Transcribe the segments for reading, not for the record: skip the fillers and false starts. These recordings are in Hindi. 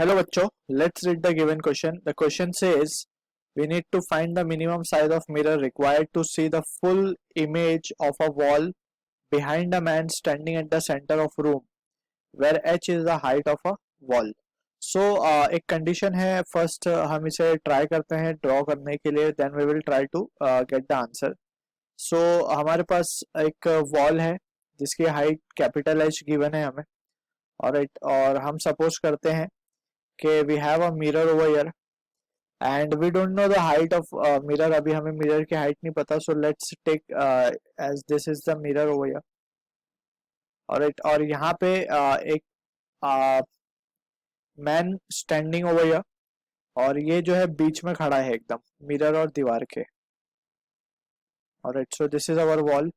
Hello बच्चों, let's read the given question. The question says we need to find the minimum size of mirror required to see the full image of a wall behind a man standing at the center of room where h is the height of a wall. So एक condition है. First हम इसे try करते हैं draw करने के लिए, then we will try to get the answer. So हमारे पास एक wall है जिसकी height capital H given है हमें. Alright, और हम suppose करते हैं कि we have a mirror over here and we don't know the height of mirror. अभी हमें mirror की height नहीं पता, so let's take as this is the mirror over here. Alright, और यहाँ पे एक मैन स्टैंडिंग ओवर हियर, और ये जो है बीच में खड़ा है एकदम मिरर और दीवार के. Alright, so this is our wall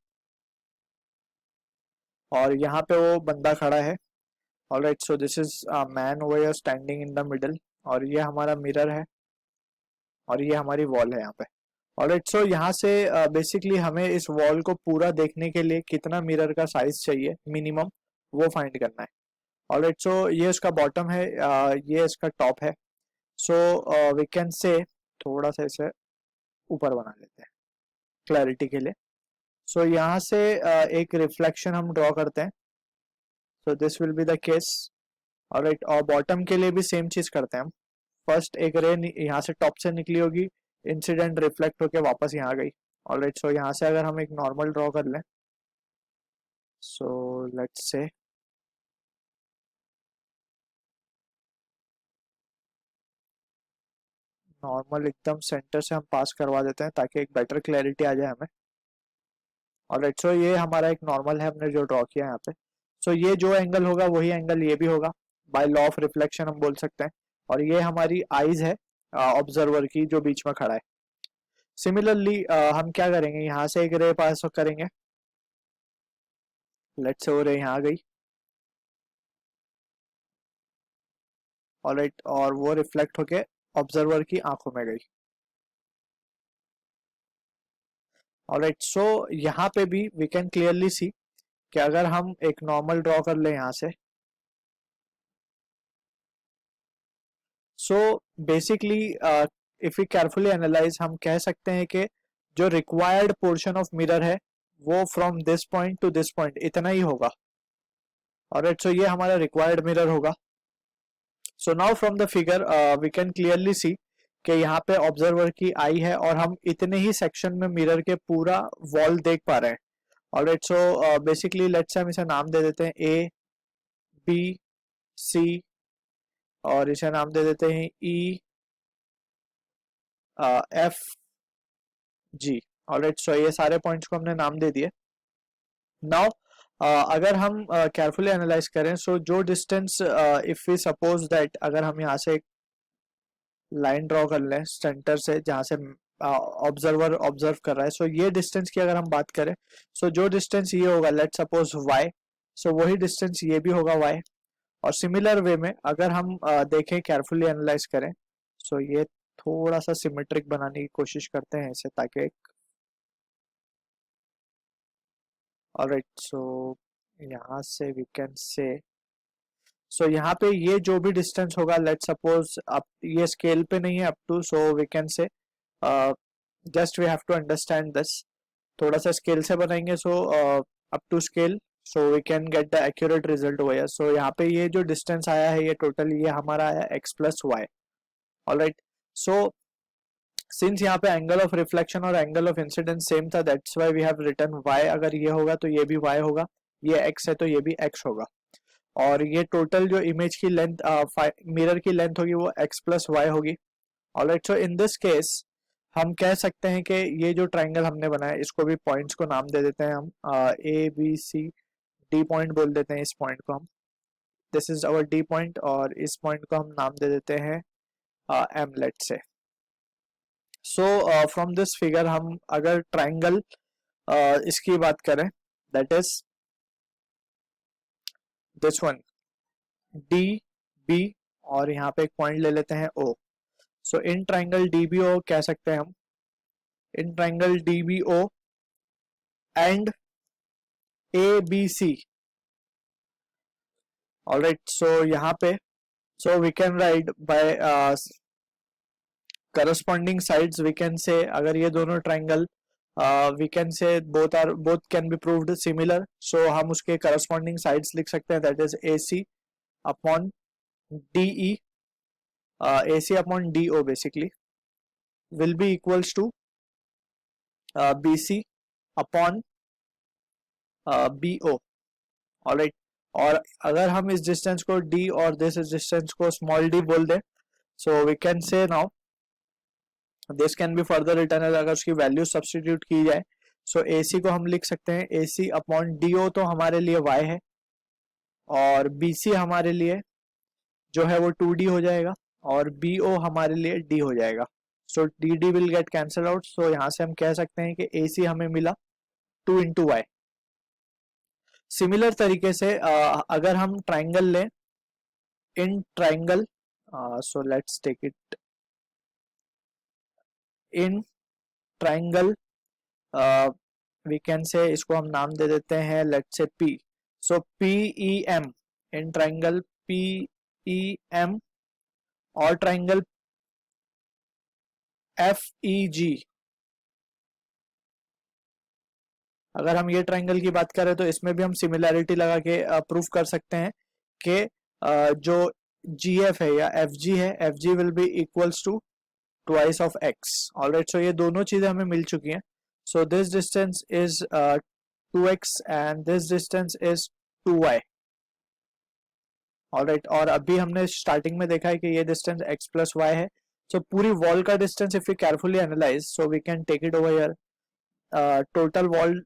और यहाँ पे वो बंदा खड़ा है. Alright, so this is man over here standing in the middle, और ये हमारा मिरर है और ये हमारी वॉल है यहाँ पे. ऑलराइट, सो यहाँ से बेसिकली हमें इस वॉल को पूरा देखने के लिए कितना मिरर का साइज चाहिए मिनिमम, वो फाइंड करना है. ऑलराइट, सो ये इसका बॉटम है, ये इसका टॉप है. सो वी कैन से थोड़ा सा इसे ऊपर बना लेते हैं क्लैरिटी के लिए. सो यहाँ से एक रिफ्लेक्शन हम ड्रॉ करते हैं. So this will be the case. Alright, और बॉटम के लिए भी सेम चीज करते हैं हम. फर्स्ट एक रे यहाँ से टॉप से निकली होगी, इंसिडेंट रिफ्लेक्ट होके वापस यहाँ गई. ऑलराइट, सो यहाँ से अगर हम एक नॉर्मल ड्रॉ कर लें, सो लेट्स से नॉर्मल एकदम सेंटर से हम पास करवा देते हैं ताकि एक बेटर क्लैरिटी आ जाए हमें. ऑलराइट, सो ये हमारा एक नॉर्मल है हमने जो ड्रॉ किया यहाँ पे. सो ये जो एंगल होगा वही एंगल ये भी होगा, बाय लॉ ऑफ रिफ्लेक्शन हम बोल सकते हैं. और ये हमारी आईज है ऑब्जर्वर की जो बीच में खड़ा है. सिमिलरली हम क्या करेंगे, यहाँ से एक रे पास करेंगे. लेट्स से वो रे यहाँ गई. ऑलराइट, और वो रिफ्लेक्ट होके ऑब्जर्वर की आंखों में गई. ऑलराइट, सो यहाँ पे भी वी कैन क्लियरली सी कि अगर हम एक नॉर्मल ड्रॉ कर ले यहाँ से, so basically if you carefully analyse हम कह सकते हैं कि जो रिक्वायर्ड पोर्शन ऑफ मिरर है वो from this point two this point इतना ही होगा. ऑलराइट, सो ये हमारा रिक्वायर्ड मिरर होगा. So now from the figure we can clearly see कि यहाँ पे ऑब्जर्वर की आई है और हम इतने ही सेक्शन में मिरर के पूरा वॉल देख पा रहे हैं. Alright, so basically let's say हम इसे नाम दे देते हैं ए बी सी, और इसे नाम दे देते हैं E F G. Alright, so ये सारे पॉइंट्स को हमने नाम दे दिए. नाउ अगर हम केयरफुली एनालाइज करें, सो जो distance if we suppose that अगर हम यहाँ से एक लाइन ड्रॉ कर लें सेंटर से जहाँ से ऑब्जर्वर ऑब्जर्व कर रहा है, सो ये डिस्टेंस की अगर हम बात करें, सो जो डिस्टेंस ये होगा लेट सपोज y, सो वही डिस्टेंस ये भी होगा y. और सिमिलर वे में अगर हम देखें केयरफुली एनालाइज करें, सो ये थोड़ा सा सिमेट्रिक बनाने की कोशिश करते हैं इसे ताकि ऑलराइट, सो यहाँ से वी कैन से, सो यहाँ पे ये जो भी डिस्टेंस होगा लेट सपोज अब ये स्केल पे नहीं है up to, so we can say just we have to understand this. थोड़ा सा स्केल से बनाएंगे, so up to scale, so we can get the accurate result over. So यहाँ पे ये जो डिस्टेंस आया है ये टोटल ये हमारा आया x plus Y. Alright, so since यहाँ पे एंगल ऑफ रिफ्लेक्शन और एंगल ऑफ इंसिडेंस सेम था, that's why we have written y. अगर ये होगा तो ये भी y होगा, ये x है तो ये भी x होगा, और ये टोटल जो इमेज की लेंथ मिरर की लेंथ होगी वो x प्लस वाई होगी. Alright, so in this case हम कह सकते हैं कि ये जो ट्राइंगल हमने बनाया इसको भी पॉइंट्स को नाम दे देते हैं हम, A B C D point बोल देते हैं इस पॉइंट को हम. This is our D point, और इस पॉइंट को हम नाम दे देते हैं एम लेट से. सो फ्रॉम दिस फिगर हम अगर ट्राइंगल इसकी बात करें, that is this one D B, और यहाँ पे एक पॉइंट ले लेते हैं ओ. सो इन ट्राइंगल डीबीओ कह सकते हैं हम, in triangle DBO and A B C. Alright, so यहाँ पे So we can write by corresponding sides, we can say अगर ये दोनों triangle we can say both can be proved similar, so हम उसके corresponding sides लिख सकते हैं, that is AC upon DE, AC upon DO basically will be equals to BC upon BO. Alright, और अगर हम इस डिस्टेंस को D और दिस डिस्टेंस को स्मॉल d बोल दें, so we can say now this can be further written, अगर उसकी वैल्यू सब्स्टिट्यूट की जाए, सो AC को हम लिख सकते हैं AC अपॉन DO, तो हमारे लिए y है, और BC हमारे लिए जो है वो 2D हो जाएगा, और BO हमारे लिए D हो जाएगा, so D will get cancel out, so यहाँ से हम कह सकते हैं कि AC हमें मिला 2 इंटू वाई। सिमिलर तरीके से अगर हम ट्राइंगल लें, in triangle, so let's take it in triangle, we can say इसको हम नाम दे देते हैं let's say P, so PEM, in triangle PEM और ट्राइंगल FEG, अगर हम ये ट्राइंगल की बात करें तो इसमें भी हम सिमिलैरिटी लगा के प्रूफ कर सकते हैं कि जो GF है या FG है, FG will be equals to twice of x। Alright, so ये दोनों चीजें हमें मिल चुकी हैं, so this distance is 2x and this distance is 2y। Alright, और अभी हमने स्टार्टिंग में देखा है कि ये डिस्टेंस x प्लस y है, सो पूरी वॉल का distance if we carefully analyse, so we can take it over here, total wall,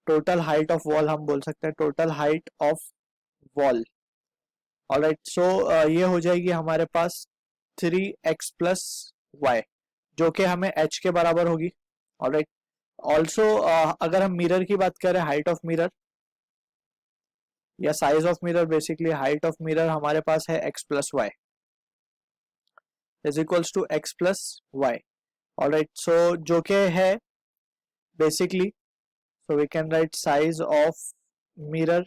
total height of wall हम बोल सकते हैं, total height of wall. Alright, so ये हो जाएगी हमारे पास 3x प्लस वाई, जो कि हमें h के बराबर होगी। ऑलराइट, ऑल्सो अगर हम मिरर की बात करें, हाइट ऑफ मिरर या size of mirror, basically height of mirror हमारे पास है x plus Y is equals to x plus Y. Alright, so जो कि है basically, so we can write size of mirror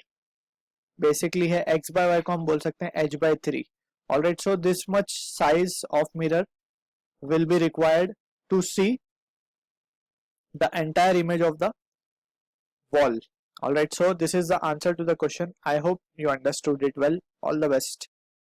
basically है x by y को हम बोल सकते हैं h by 3। alright, so this much size of mirror will be required to see the entire image of the wall। alright, so this is the answer to the question. I hope you understood it well. All the best.